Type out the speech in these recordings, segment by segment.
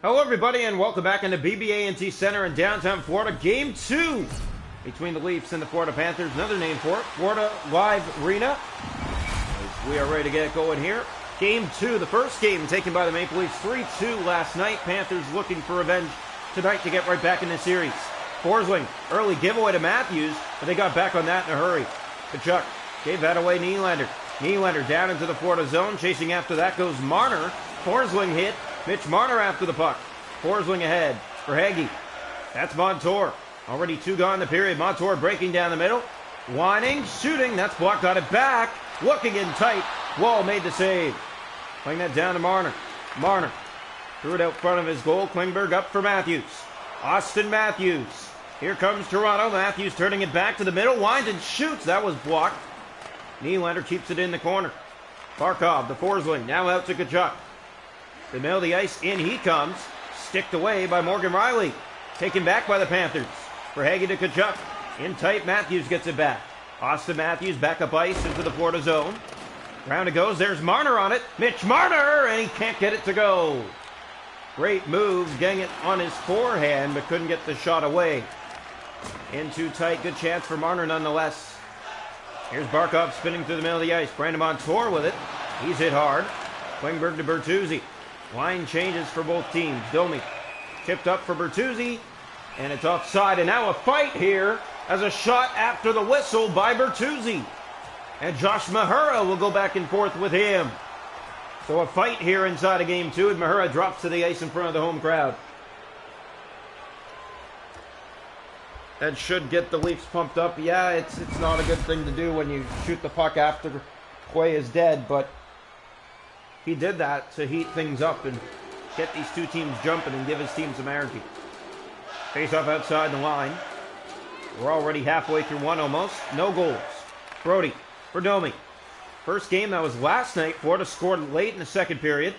Hello everybody and welcome back into BB&T Center in downtown Florida. Game 2 between the Leafs and the Florida Panthers. Another name for it, Florida Live Arena. As we are ready to get going here. Game 2, the first game taken by the Maple Leafs 3-2 last night. Panthers looking for revenge tonight to get right back in the series. Forsling, early giveaway to Matthews, but they got back on that in a hurry. Kachuk gave that away Nylander. Nylander down into the Florida zone. Chasing after that goes Marner. Forsling hit. Mitch Marner after the puck. Forsling ahead for Hagee. That's Montour. Already 2 gone in the period. Montour breaking down the middle. Whining, shooting. That's blocked. Got it back. Looking in tight. Wall made the save. Playing that down to Marner. Marner threw it out front of his goal. Klingberg up for Matthews. Austin Matthews. Here comes Toronto. Matthews turning it back to the middle. Winds and shoots. That was blocked. Nylander keeps it in the corner. Barkov, the Forsling. Now out to Kachuk. The middle of the ice, in he comes. Sticked away by Morgan Rielly. Taken back by the Panthers. For Hagee to Kachuk. In tight, Matthews gets it back. Austin Matthews back up ice into the Florida zone. Round it goes, there's Marner on it. Mitch Marner, and he can't get it to go. Great move, getting it on his forehand, but couldn't get the shot away. In too tight, good chance for Marner nonetheless. Here's Barkov spinning through the middle of the ice. Brandon Montour with it. He's hit hard. Klingberg to Bertuzzi. Line changes for both teams. Domi tipped up for Bertuzzi, and it's offside. And now a fight here as a shot after the whistle by Bertuzzi. And Josh Mahura will go back and forth with him. So a fight here inside of Game 2, and Mahura drops to the ice in front of the home crowd. That should get the Leafs pumped up. Yeah, it's not a good thing to do when you shoot the puck after play is dead, but he did that to heat things up and get these two teams jumping and give his team some energy. Face off outside the line. We're already halfway through one almost. No goals. Brody for Domi. First game, that was last night. Florida scored late in the second period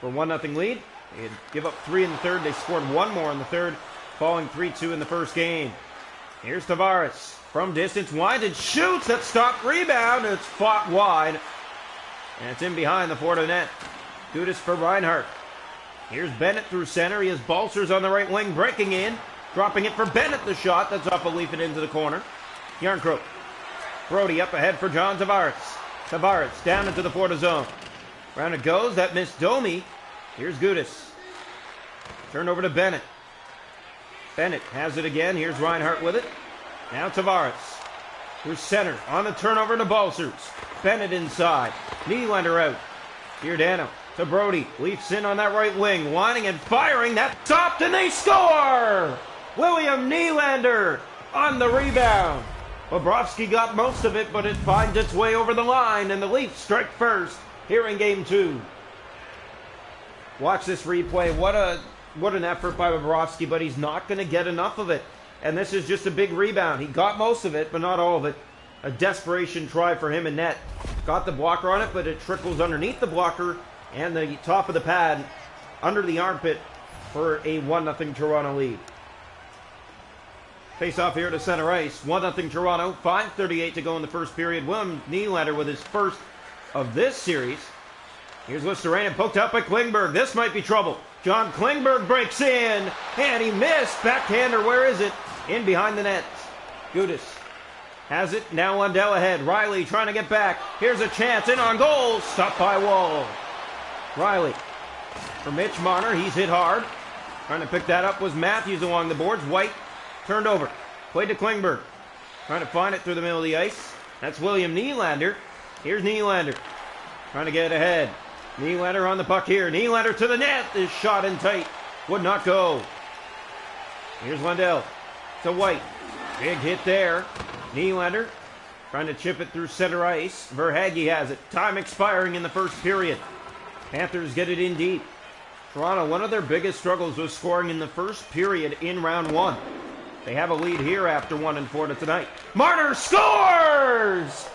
for 1-0 lead. They'd give up 3 in the third. They scored 1 more in the third, falling 3-2 in the first game. Here's Tavares from distance. Winds and shoots. That stopped rebound. It's fought wide. And it's in behind the Florida net. Gudas for Reinhart. Here's Bennett through center. He has Balcers on the right wing, breaking in. Dropping it for Bennett, the shot. That's off a leaf and into the corner. Yarncroke. Brody up ahead for John Tavares. Tavares down into the Florida zone. Round it goes. That missed Domi. Here's Gudas. Turn over to Bennett. Bennett has it again. Here's Reinhart with it. Now Tavares. Through center. On the turnover to Balcers. Bennett inside. Nylander out. Giordano to Brody. Leafs in on that right wing. Whining and firing. That stopped and they score! William Nylander on the rebound. Bobrovsky got most of it, but it finds its way over the line, and the Leafs strike first here in Game 2. Watch this replay. What an effort by Bobrovsky, but he's not going to get enough of it. And this is just a big rebound. He got most of it, but not all of it. A desperation try for him in net. Got the blocker on it, but it trickles underneath the blocker and the top of the pad under the armpit for a 1-0 Toronto lead. Face off here to center ice. 1-0 Toronto. 5:38 to go in the first period. William Nylander with his first of this series. Here's Listerrainen poked out by Klingberg. This might be trouble. John Klingberg breaks in, and he missed. Backhander, where is it? In behind the net. Gudas has it. Now Lundell ahead. Rielly trying to get back. Here's a chance. In on goal. Stopped by Wall. Rielly for Mitch Marner. He's hit hard. Trying to pick that up was Matthews along the boards. White turned over. Played to Klingberg. Trying to find it through the middle of the ice. That's William Nylander. Here's Nylander. Trying to get ahead. Nylander on the puck here. Nylander to the net. Is shot in tight. Would not go. Here's Lundell to White. Big hit there. Nylander trying to chip it through center ice. Verhaeghe has it. Time expiring in the first period. Panthers get it in deep. Toronto, one of their biggest struggles was scoring in the first period in round 1. They have a lead here after 1 in Florida tonight. Marner scores!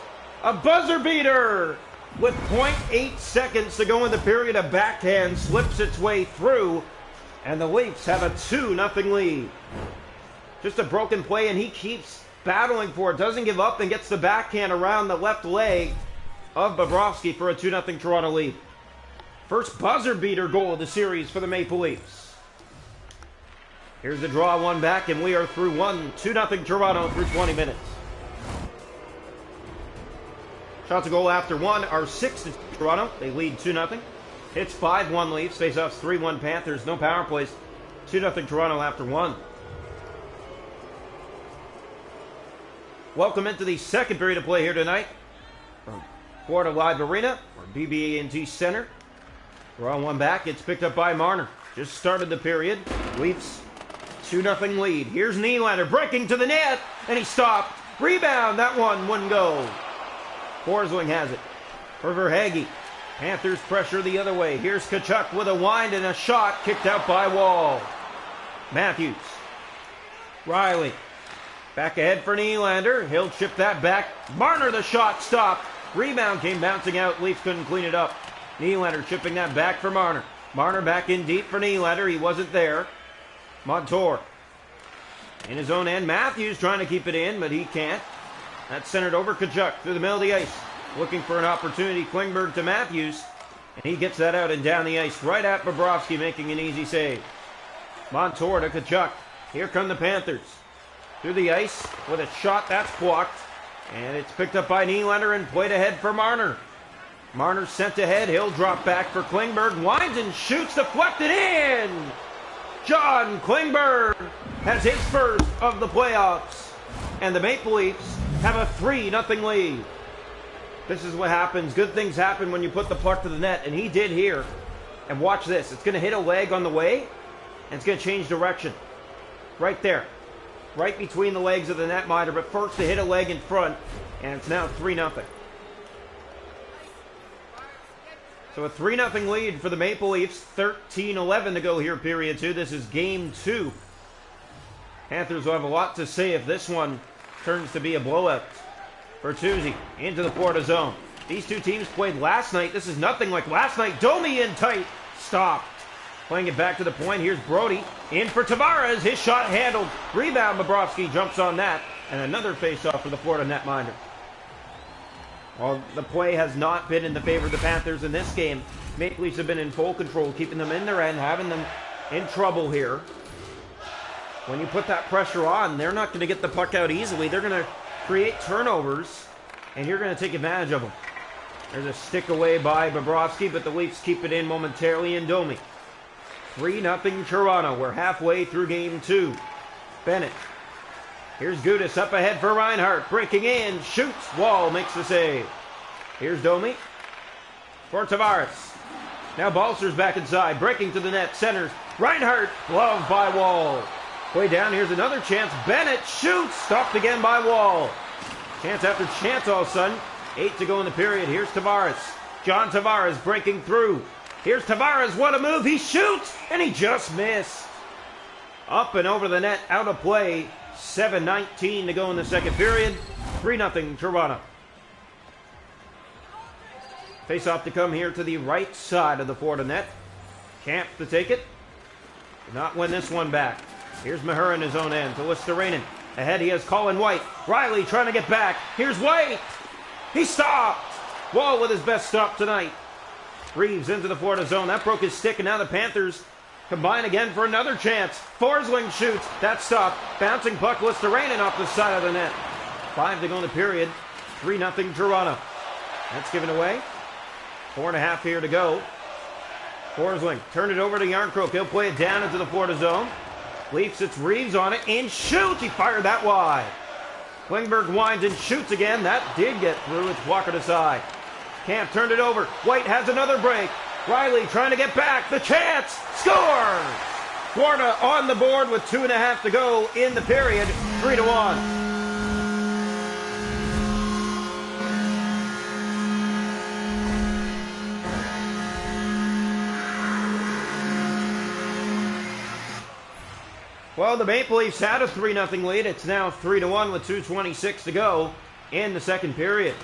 A buzzer beater! With 0.8 seconds to go in the period, a backhand slips its way through, and the Leafs have a 2-0 lead. Just a broken play, and he keeps battling for it, doesn't give up, and gets the backhand around the left leg of Bobrovsky for a 2-0 Toronto lead. First buzzer beater goal of the series for the Maple Leafs. Here's the draw, one back, and we are through 2-0 Toronto through 20 minutes. Shots a goal after one are 6 to Toronto. They lead 2-0. Hits 5-1 Leafs. Face-offs 3-1 Panthers. No power plays. 2-0 Toronto after one. Welcome into the second period of play here tonight from Florida Live Arena, or BB&T Center. We're on one back. It's picked up by Marner. Just started the period. Leafs 2-0 lead. Here's Nylander breaking to the net, and he stopped. Rebound. That one wouldn't go. Forsling has it. For Verhaeghe. Panthers pressure the other way. Here's Tkachuk with a wind and a shot kicked out by Wall. Matthews. Riley. Back ahead for Nylander. He'll chip that back. Marner, the shot stopped. Rebound came bouncing out. Leafs couldn't clean it up. Nylander chipping that back for Marner. Marner back in deep for Nylander. He wasn't there. Montour. In his own end. Matthews trying to keep it in, but he can't. That's centered over Tkachuk through the middle of the ice. Looking for an opportunity. Klingberg to Matthews. And he gets that out and down the ice. Right at Bobrovsky, making an easy save. Montour to Tkachuk. Here come the Panthers. Through the ice with a shot that's blocked. And it's picked up by Nylander and played ahead for Marner. Marner sent ahead. He'll drop back for Klingberg. Winds and shoots, deflected in. John Klingberg has his first of the playoffs. And the Maple Leafs have a 3-0 lead. This is what happens. Good things happen when you put the puck to the net. And he did here. And watch this. It's going to hit a leg on the way. And it's going to change direction. Right there. Right between the legs of the netminder. But first to hit a leg in front. And it's now 3-0. So a 3-0 lead for the Maple Leafs. 13-11 to go here, period 2. This is game 2. Panthers will have a lot to say if this one turns to be a blowout. Bertuzzi into the Florida zone. These two teams played last night. This is nothing like last night. Domi in tight. Stopped. Playing it back to the point. Here's Brody. In for Tavares. His shot handled. Rebound. Bobrovsky jumps on that. And another face-off for the Florida netminder. Well, the play has not been in the favor of the Panthers in this game. Maple Leafs have been in full control, keeping them in their end, having them in trouble here. When you put that pressure on, they're not going to get the puck out easily. They're going to create turnovers, and you're going to take advantage of them. There's a stick away by Bobrovsky, but the Leafs keep it in momentarily in Domi. 3-0 Toronto. We're halfway through game 2. Bennett. Here's Gudas up ahead for Reinhart. Breaking in. Shoots. Wall makes the save. Here's Domi. For Tavares. Now Balcer's back inside. Breaking to the net. Centers. Reinhart. Gloved by Wall. Way down. Here's another chance. Bennett shoots. Stopped again by Wall. Chance after chance all of a sudden. 8 to go in the period. Here's Tavares. John Tavares breaking through. Here's Tavares. What a move. He shoots. And he just missed. Up and over the net. Out of play. 7:19 to go in the second period. 3-0 Toronto. Face-off to come here to the right side of the Florida net. Camp to take it. Did not win this one back. Here's Maher in his own end to Listerainen. Ahead he has Colin White. Riley trying to get back. Here's White. He stopped. Wall with his best stop tonight. Reeves into the Florida zone. That broke his stick, and now the Panthers combine again for another chance. Forsling shoots. That stopped. Bouncing puck. Listerainen off the side of the net. 5 to go in the period. 3-0 Toronto. That's given away. 4.5 here to go. Forsling turn it over to Yarncroke. He'll play it down into the Florida zone. Leafs, it's Reeves on it. And shoots. He fired that wide. Klingberg winds and shoots again. That did get through. It's Walker aside. Camp turned it over. White has another break. Riley trying to get back. The chance. Scores! Florida on the board with 2.5 to go in the period. 3-1. Well, the Maple Leafs had a 3-0 lead. It's now 3-1 with 2:26 to go in the second period.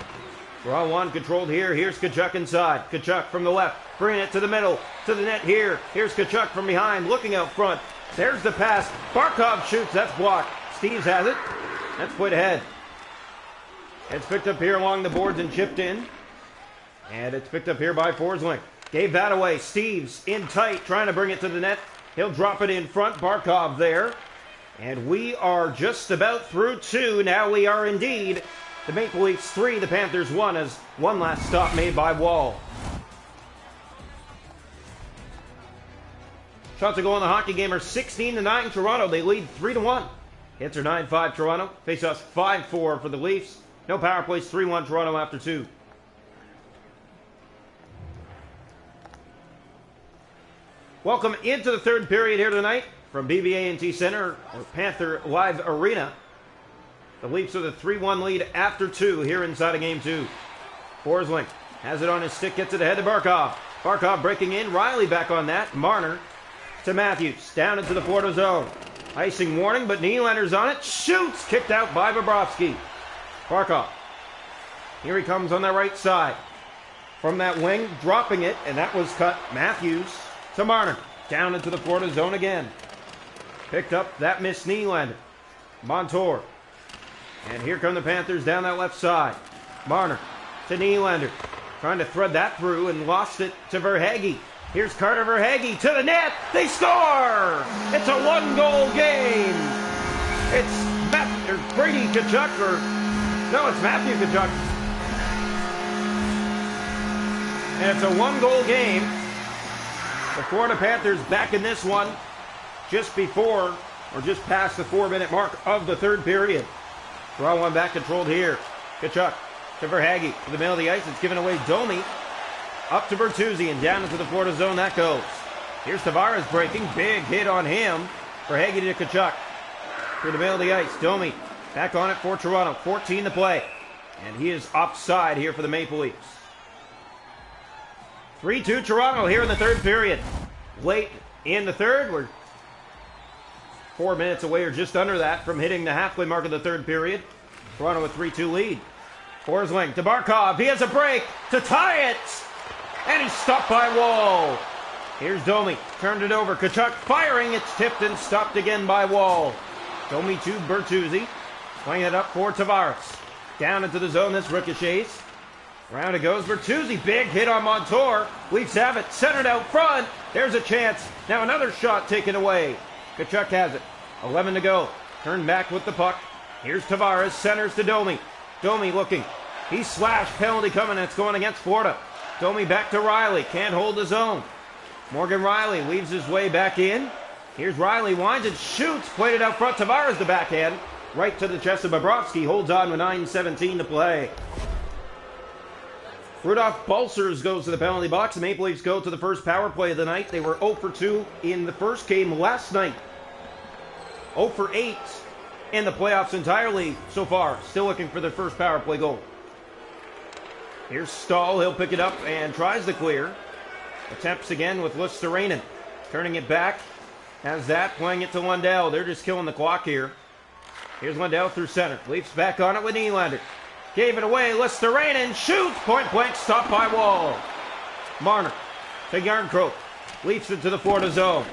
Draw one controlled here. Here's Tkachuk inside. Tkachuk from the left. Bringing it to the middle. To the net here. Here's Tkachuk from behind. Looking out front. There's the pass. Barkov shoots. That's blocked. Steves has it. That's played ahead. It's picked up here along the boards and chipped in. And it's picked up here by Forsling. Gave that away. Steves in tight. Trying to bring it to the net. He'll drop it in front. Barkov there. And we are just about through 2. Now we are indeed. The Maple Leafs 3, the Panthers 1, as one last stop made by Wall. Shots to go in the hockey game are 16-9 Toronto. They lead 3-1. Hits are 9-5 Toronto. Faceoffs 5-4 for the Leafs. No power plays, 3-1 Toronto after 2. Welcome into the third period here tonight from BB&T Center, or Panther Live Arena. The Leafs with a 3-1 lead after 2 here inside of Game 2. Forsling has it on his stick, gets it ahead to Barkov. Barkov breaking in, Riley back on that. Marner to Matthews, down into the Florida zone. Icing warning, but Nylander's on it. Shoots, kicked out by Bobrovsky. Barkov. Here he comes on the right side. From that wing, dropping it, and that was cut. Matthews to Marner, down into the Florida zone again. Picked up that miss Nylander. Montour. And here come the Panthers down that left side. Marner to Nylander. Trying to thread that through and lost it to Verhaeghe. Here's Carter Verhaeghe to the net. They score! It's a one-goal game. It's Brady Tkachuk, it's Matthew Tkachuk. And it's a one-goal game. The Florida Panthers back in this one just before, or just past the 4-minute mark of the third period. Draw one back controlled here. Tkachuk to Verhaeghe to the middle of the ice. It's given away. Domi up to Bertuzzi and down into the Florida zone that goes. Here's Tavares breaking. Big hit on him. Verhaeghe to Tkachuk. Through the middle of the ice. Domi back on it for Toronto. 14 to play. And he is offside here for the Maple Leafs. 3-2 Toronto here in the third period. Late in the third. We're 4 minutes away or just under that from hitting the halfway mark of the third period. Toronto with 3-2 lead. Forsling to Barkov. He has a break to tie it. And he's stopped by Wall. Here's Domi. Turned it over. Tkachuk firing. It's tipped and stopped again by Wall. Domi to Bertuzzi. Playing it up for Tavares. Down into the zone. This ricochets. Round it goes. Bertuzzi. Big hit on Montour. Leafs have it. Centered out front. There's a chance. Now another shot taken away. Tkachuk has it. 11 to go. Turned back with the puck. Here's Tavares. Centers to Domi. Domi looking. He's slashed. Penalty coming. It's going against Florida. Domi back to Riley. Can't hold the zone. Morgan Riley weaves his way back in. Here's Riley. Winds and shoots. Played it out front. Tavares the backhand. Right to the chest of Bobrovsky. Holds on with 9:17 to play. Rudolph Balcers goes to the penalty box. The Maple Leafs go to the first power play of the night. They were 0 for 2 in the first game last night. 0 for 8 in the playoffs entirely so far. Still looking for their first power play goal. Here's Stahl. He'll pick it up and tries to clear. Attempts again with Luosterainen. Turning it back. Has that. Playing it to Lundell. They're just killing the clock here. Here's Lundell through center. Leafs back on it with Nylander. Gave it away. Luosterainen shoots. Point blank. Stopped by Wall. Marner to Yarncroke. Leafs into the Florida zone.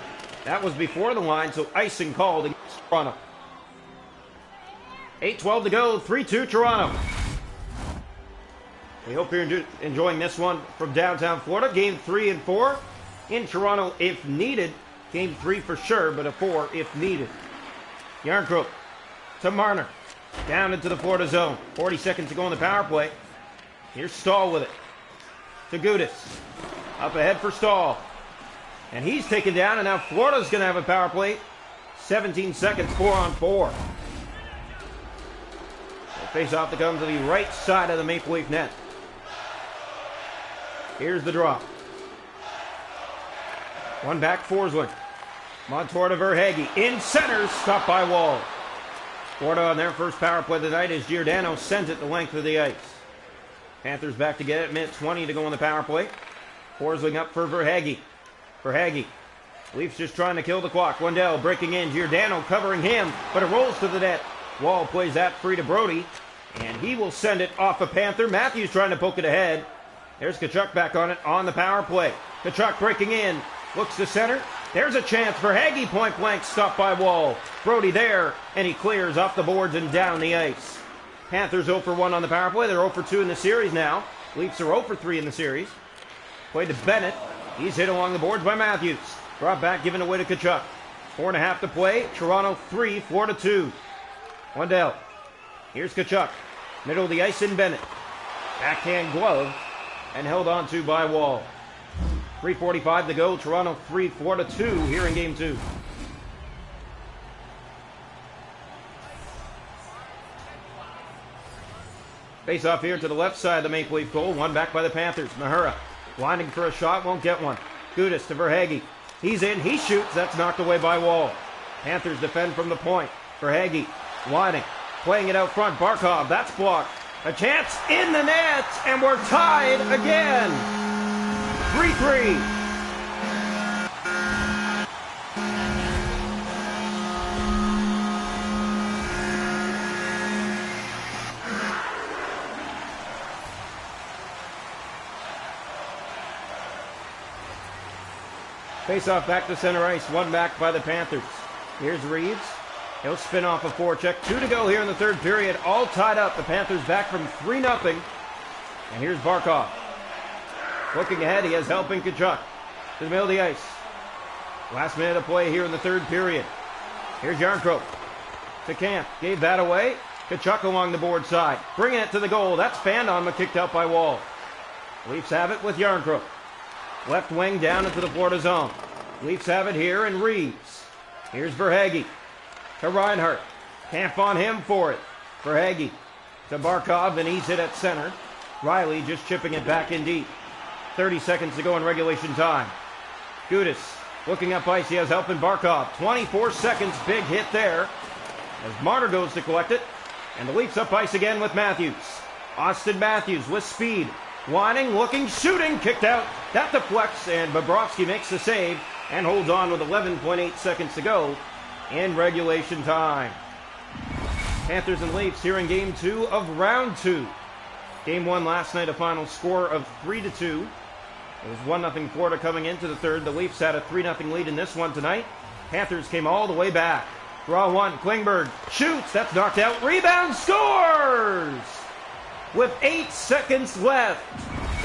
That was before the line, so icing called against Toronto. 8:12 to go. 3-2 Toronto. We hope you're enjoying this one from downtown Florida. Game 3 and 4 in Toronto if needed. Game 3 for sure, but a 4 if needed. Yarncroke to Marner. Down into the Florida zone. 40 seconds to go on the power play. Here's Stahl with it. To Gudis. Up ahead for Stahl. And he's taken down, and now Florida's going to have a power play. 17 seconds, 4-on-4. Face off to come to the right side of the Maple Leaf net. Here's the drop. One back, Forsling. Montour to Verhaeghe. In center, stopped by Wall. Florida on their first power play of the night as Giordano sends it the length of the ice. Panthers back to get it. Minute 20 to go on the power play. Forsling up for Verhaeghe. Verhaeghe. Leafs just trying to kill the clock. Lundell breaking in. Giordano covering him, but it rolls to the net. Wall plays that free to Brody, and he will send it off a Panther. Matthews trying to poke it ahead. There's Tkachuk back on it on the power play. Tkachuk breaking in. Looks to center. There's a chance for Verhaeghe. Point blank stopped by Wall. Brody there, and he clears off the boards and down the ice. Panthers 0 for 1 on the power play. They're 0 for 2 in the series now. Leafs are 0 for 3 in the series. Play to Bennett. He's hit along the boards by Matthews. Brought back, given away to Tkachuk. 4.5 to play. Toronto 3, 4-2. Wendell. Here's Tkachuk. Middle of the ice in Bennett. Backhand glove and held on to by Wall. 3:45 to go. Toronto 3, 4-2 here in Game 2. Face off here to the left side of the Maple Leaf goal. One back by the Panthers. Mahura winding for a shot. Won't get one. Gudas to Verhaeghe. He's in. He shoots. That's knocked away by Wall. Panthers defend from the point. Verhaeghe winding. Playing it out front. Barkov. That's blocked. A chance in the net. And we're tied again. 3-3. Face off back to center ice. One back by the Panthers. Here's Reeves. He'll spin off a forecheck. 2 to go here in the third period. All tied up. The Panthers back from 3-0. And here's Barkov. Looking ahead. He has helping Tkachuk. To the middle of the ice. Last minute of play here in the third period. Here's Jarnkrok. To Camp. Gave that away. Tkachuk along the board side. Bringing it to the goal. That's fanned on but kicked out by Wall. Leafs have it with Jarnkrok. Left wing down into the Florida zone. Leafs have it here and Reeves. Here's Verhaeghe. To Reinhart. Camp on him for it. Verhaeghe to Barkov, and he's hit at center. Riley just chipping it back in deep. 30 seconds to go in regulation time. Gudas looking up ice. He has help in Barkov. 24 seconds. Big hit there. As Marner goes to collect it. And the Leafs up ice again with Matthews. Austin Matthews with speed. Whining, looking, shooting, kicked out. That deflects, and Bobrovsky makes the save and holds on with 11.8 seconds to go in regulation time. Panthers and Leafs here in Game 2 of Round 2. Game 1 last night, a final score of 3-2. It was 1-0 Florida coming into the third. The Leafs had a 3-0 lead in this one tonight. Panthers came all the way back. Draw one, Klingberg shoots, that's knocked out. Rebound, scores! With 8 seconds left,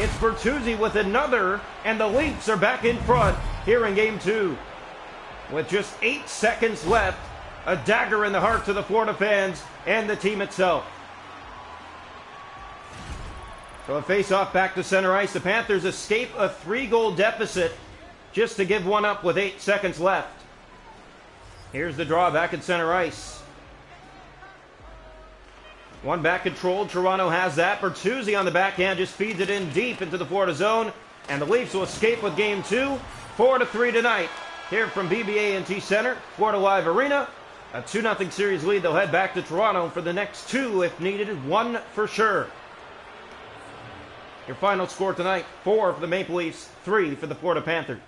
it's Bertuzzi with another, and the Leafs are back in front here in Game 2. With just 8 seconds left, a dagger in the heart to the Florida fans and the team itself. So a face-off back to center ice. The Panthers escape a 3-goal deficit just to give one up with 8 seconds left. Here's the draw back at center ice. One back controlled. Toronto has that. Bertuzzi on the backhand just feeds it in deep into the Florida zone. And the Leafs will escape with Game 2. 4-3 tonight. Here from BB&T Center, Florida Live Arena. A 2-0 series lead. They'll head back to Toronto for the next 2 if needed. 1 for sure. Your final score tonight, 4 for the Maple Leafs, 3 for the Florida Panthers.